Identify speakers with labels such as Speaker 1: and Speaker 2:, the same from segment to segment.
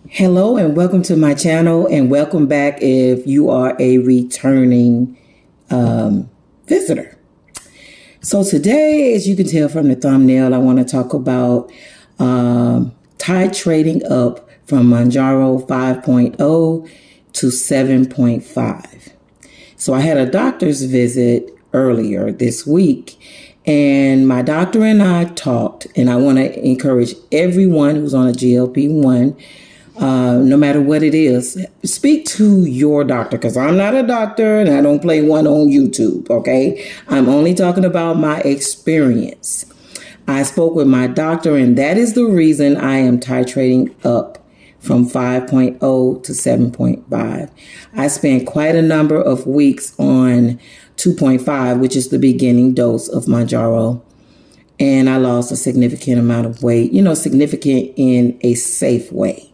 Speaker 1: Hello and welcome to my channel, and welcome back if you are a returning visitor. So today, as you can tell from the thumbnail, I want to talk about titrating up from Mounjaro 5.0 to 7.5. So I had a doctor's visit earlier this week, and my doctor and I talked, and I want to encourage everyone who's on a GLP-1, no matter what it is, speak to your doctor, because I'm not a doctor and I don't play one on YouTube, okay? I'm only talking about my experience. I spoke with my doctor, and that is the reason I am titrating up from 5.0 to 7.5. I spent quite a number of weeks on 2.5, which is the beginning dose of Mounjaro, and I lost a significant amount of weight, significant in a safe way.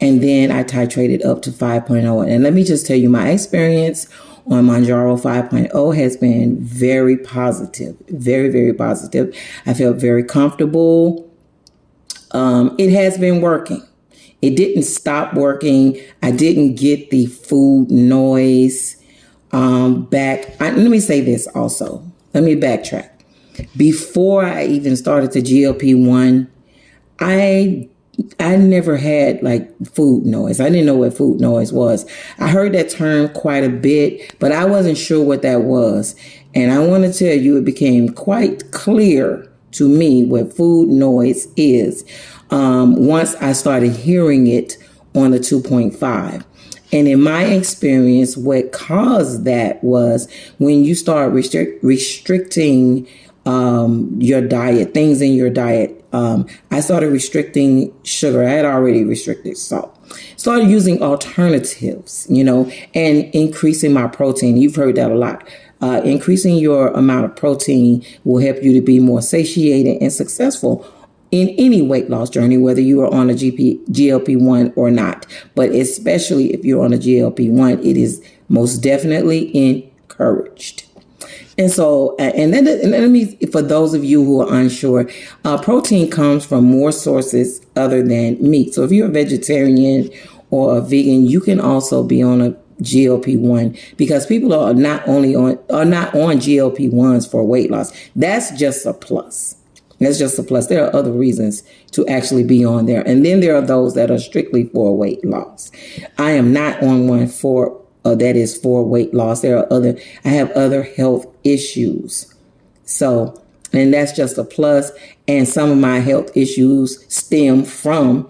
Speaker 1: And then I titrated up to 5.0. And let me just tell you, my experience on Mounjaro 5.0 has been very positive, very, very positive. I felt very comfortable. It has been working. It didn't stop working. I didn't get the food noise back. Let me say this also. Let me backtrack. Before I even started the GLP-1, I never had like food noise. I didn't know what food noise was. I heard that term quite a bit, but I wasn't sure what that was. And I want to tell you, it became quite clear to me what food noise is once I started hearing it on the 2.5. And in my experience, what caused that was when you start restricting your diet, things in your diet. I started restricting sugar. I had already restricted salt. Started using alternatives, and increasing my protein. You've heard that a lot. Increasing your amount of protein will help you to be more satiated and successful in any weight loss journey, whether you are on a GLP-1 or not. But especially if you're on a GLP-1, it is most definitely encouraged. And so, and then let me, for those of you who are unsure, protein comes from more sources other than meat. So if you're a vegetarian or a vegan, you can also be on a GLP-1, because people are not on GLP-1s for weight loss. That's just a plus. That's just a plus. There are other reasons to actually be on there. And then there are those that are strictly for weight loss. I am not on one that is for weight loss. I have other health issues. So, and that's just a plus. And some of my health issues stem from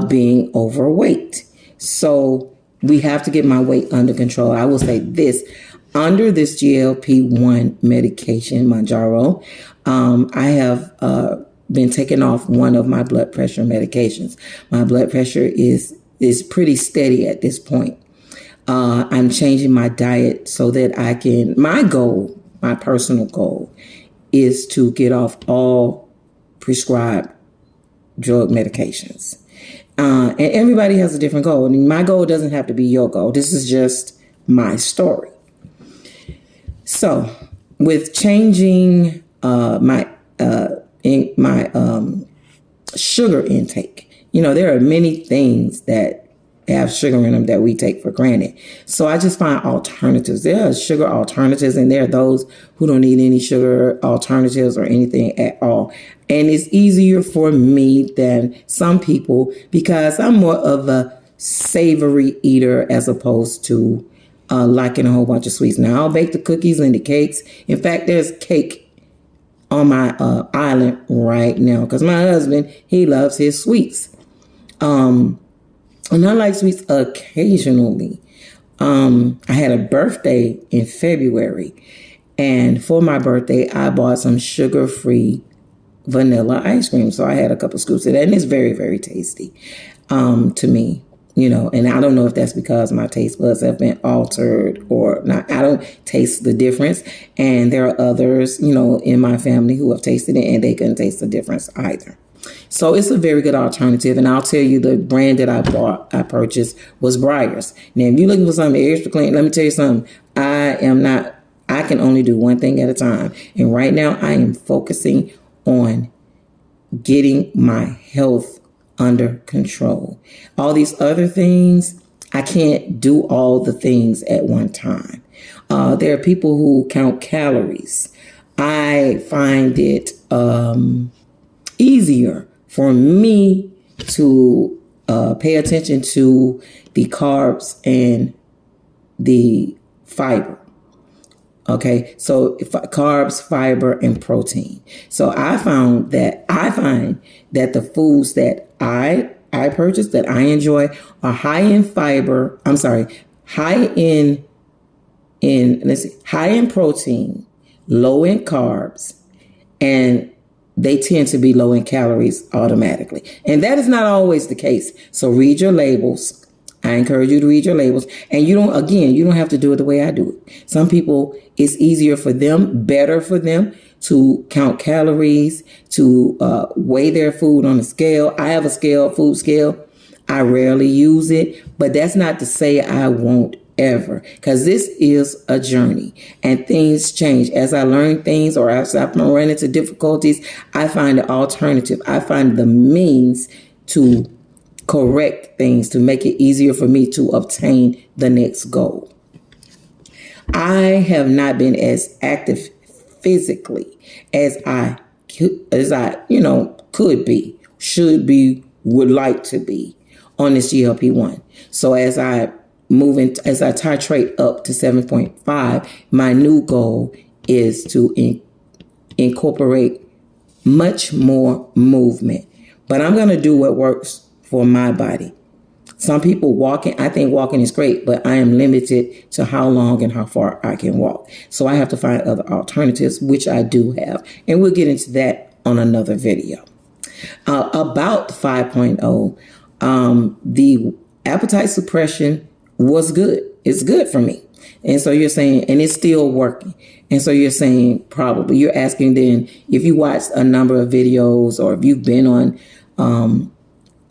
Speaker 1: being overweight. So we have to get my weight under control. I will say this, under this GLP-1 medication, Mounjaro, I have been taking off one of my blood pressure medications. My blood pressure is pretty steady at this point. I'm changing my diet so that my personal goal is to get off all prescribed drug medications. And everybody has a different goal. And my goal doesn't have to be your goal. This is just my story. So with changing my sugar intake, there are many things that have sugar in them that we take for granted. So I just find alternatives. There are sugar alternatives, and there are those who don't need any sugar alternatives or anything at all. And it's easier for me than some people because I'm more of a savory eater as opposed to liking a whole bunch of sweets. Now, I'll bake the cookies and the cakes. In fact, there's cake on my island right now because my husband, he loves his sweets. And I like sweets occasionally. I had a birthday in February, and for my birthday, I bought some sugar-free vanilla ice cream. So I had a couple scoops of that, and it's very, very tasty to me. And I don't know if that's because my taste buds have been altered or not. I don't taste the difference. And there are others, in my family who have tasted it and they couldn't taste the difference either. So it's a very good alternative. And I'll tell you, the brand that I purchased was Breyers. Now, if you're looking for something extra clean, let me tell you something. I can only do one thing at a time. And right now I am focusing on getting my health under control. All these other things, I can't do all the things at one time. There are people who count calories. I find it easier for me to pay attention to the carbs and the fiber. Okay, so carbs, fiber, and protein. So I find that the foods that I purchase, that I enjoy, are high in fiber. I'm sorry, high in high in protein, low in carbs, and they tend to be low in calories automatically. And that is not always the case. So read your labels. I encourage you to read your labels. And you don't have to do it the way I do it. Some people, it's easier for them, better for them to count calories, to weigh their food on a scale. I have a food scale. I rarely use it, but that's not to say I won't ever, because this is a journey and things change. As I learn things or as I run into difficulties, I find an alternative. I find the means to correct things, to make it easier for me to obtain the next goal. I have not been as active physically as I could be, should be, would like to be on this GLP-1. So as I titrate up to 7.5, my new goal is to incorporate much more movement. But I'm going to do what works for my body. Some people I think walking is great, but I am limited to how long and how far I can walk. So I have to find other alternatives, which I do have. And we'll get into that on another video. About 5.0, the appetite suppression was good. It's good for me. And so you're saying, and it's still working. And so you're saying, probably, you're asking then, if you watched a number of videos or if you've been on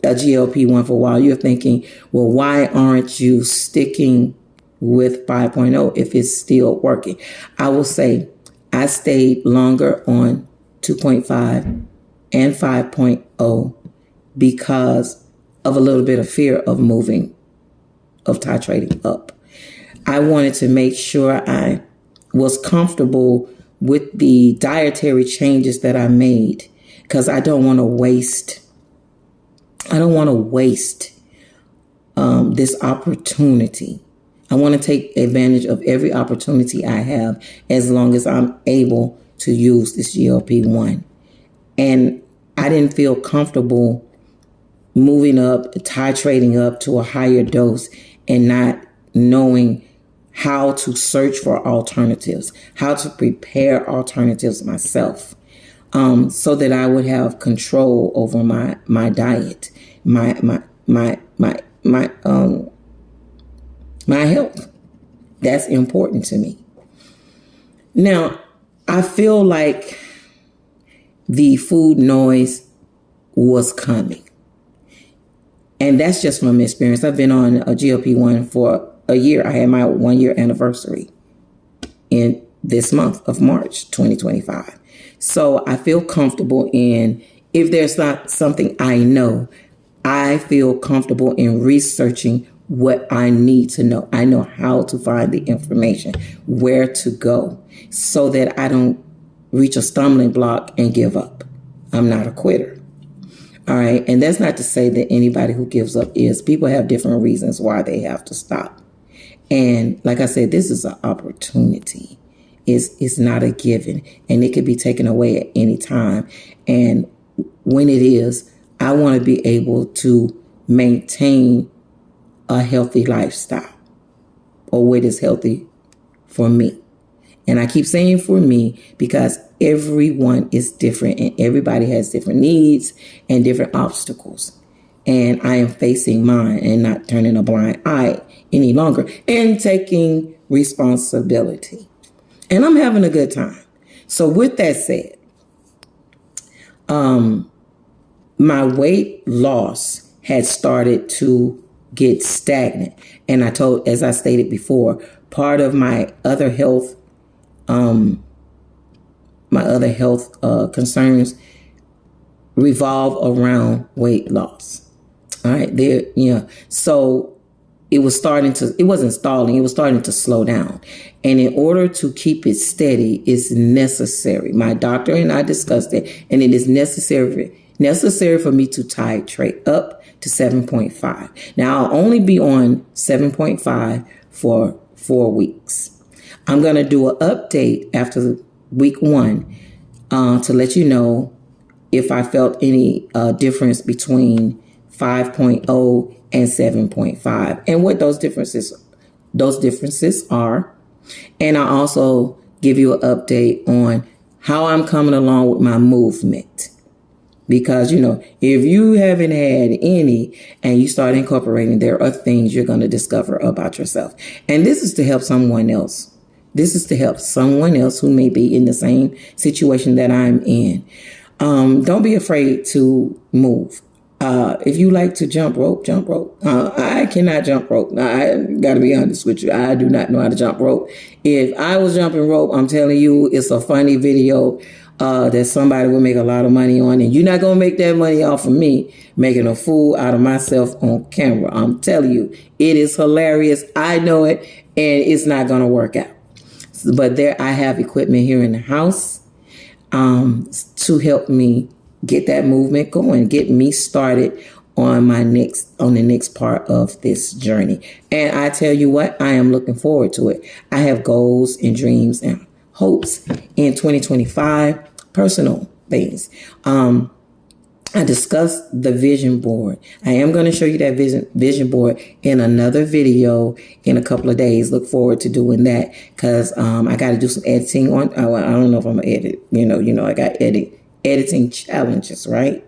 Speaker 1: a GLP-1 for a while, you're thinking, well, why aren't you sticking with 5.0 if it's still working? I will say I stayed longer on 2.5 and 5.0 because of a little bit of fear of titrating up. I wanted to make sure I was comfortable with the dietary changes that I made, because I don't want to waste this opportunity. I want to take advantage of every opportunity I have as long as I'm able to use this GLP-1. And I didn't feel comfortable titrating up to a higher dose and not knowing how to search for alternatives, how to prepare alternatives myself, so that I would have control over my diet, my health. That's important to me. Now, I feel like the food noise was coming. And that's just from experience. I've been on a GLP-1 for a year. I had my 1-year anniversary in this month of March 2025. So I feel comfortable if there's not something I know, I feel comfortable in researching what I need to know. I know how to find the information, where to go, so that I don't reach a stumbling block and give up. I'm not a quitter. All right. And that's not to say that anybody who gives up is. People have different reasons why they have to stop. And like I said, this is an opportunity. It's not a given, and it could be taken away at any time. And when it is, I want to be able to maintain a healthy lifestyle, or what is healthy for me. And I keep saying for me because everyone is different and everybody has different needs and different obstacles. And I am facing mine and not turning a blind eye any longer and taking responsibility. And I'm having a good time. So with that said, my weight loss had started to get stagnant. And as I stated before, part of my other health concerns revolve around weight loss. All right, there, yeah. So it wasn't stalling, it was starting to slow down. And in order to keep it steady, it's necessary. My doctor and I discussed it, and it is necessary for me to titrate up to 7.5. Now, I'll only be on 7.5 for 4 weeks. I'm going to do an update after week 1 to let you know if I felt any difference between 5.0 and 7.5 and what those differences are. And I also give you an update on how I'm coming along with my movement. Because, if you haven't had any and you start incorporating, there are things you're going to discover about yourself. And this is to help someone else. This is to help someone else who may be in the same situation that I'm in. Don't be afraid to move. If you like to jump rope, jump rope. I cannot jump rope. I got to be honest with you. I do not know how to jump rope. If I was jumping rope, I'm telling you, it's a funny video that somebody will make a lot of money on. And you're not going to make that money off of me making a fool out of myself on camera. I'm telling you, it is hilarious. I know it, and it's not going to work out. But I have equipment here in the house to help me get that movement going, get me started on the next part of this journey. And I tell you what, I am looking forward to it. I have goals and dreams and hopes in 2025, personal things. I discussed the vision board. I am going to show you that vision board in another video in a couple of days. Look forward to doing that because I got to do some editing on. I don't know if I'm gonna edit. I got editing challenges, right?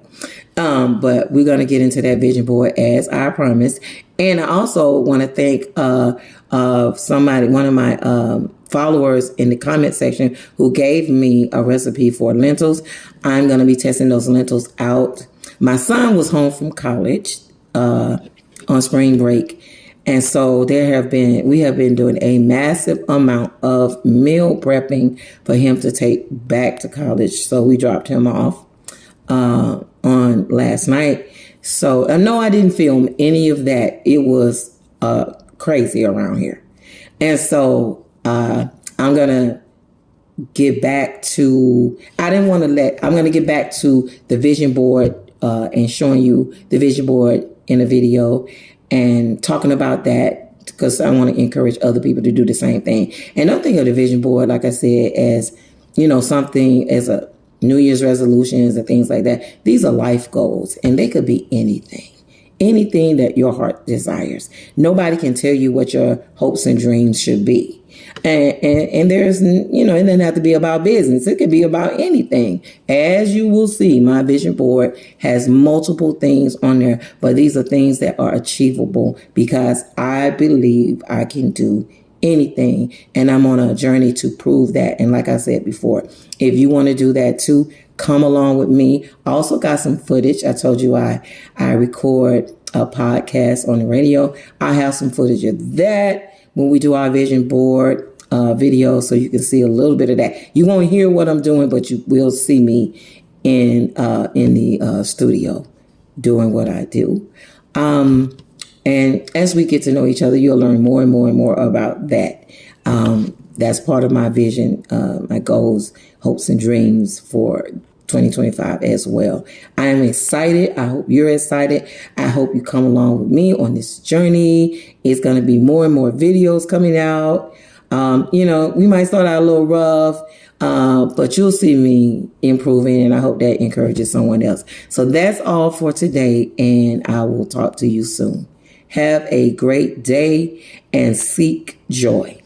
Speaker 1: But we're going to get into that vision board as I promised. And I also want to thank one of my followers in the comment section who gave me a recipe for lentils. I'm going to be testing those lentils out. My son was home from college on spring break. And so we have been doing a massive amount of meal prepping for him to take back to college. So we dropped him off on last night. So no, I didn't film any of that. It was crazy around here. And so I'm going to get back to, I'm going to get back to the vision board and showing you the vision board in a video and talking about that because I want to encourage other people to do the same thing. And don't think of the vision board, like I said, as, something as a New Year's resolutions and things like that. These are life goals and they could be anything that your heart desires. Nobody can tell you what your hopes and dreams should be. And there's, it doesn't have to be about business. It could be about anything. As you will see, my vision board has multiple things on there, but these are things that are achievable because I believe I can do anything. And I'm on a journey to prove that. And like I said before, if you want to do that too, come along with me. I also got some footage. I told you I record a podcast on the radio. I have some footage of that when we do our vision board video, so you can see a little bit of that. You won't hear what I'm doing, but you will see me in the studio doing what I do. And as we get to know each other, you'll learn more and more and more about that. That's part of my vision, my goals, hopes, and dreams for 2025 as well. I am excited. I hope you're excited. I hope you come along with me on this journey. It's going to be more and more videos coming out. We might start out a little rough, but you'll see me improving, and I hope that encourages someone else. So that's all for today, and I will talk to you soon. Have a great day and seek joy.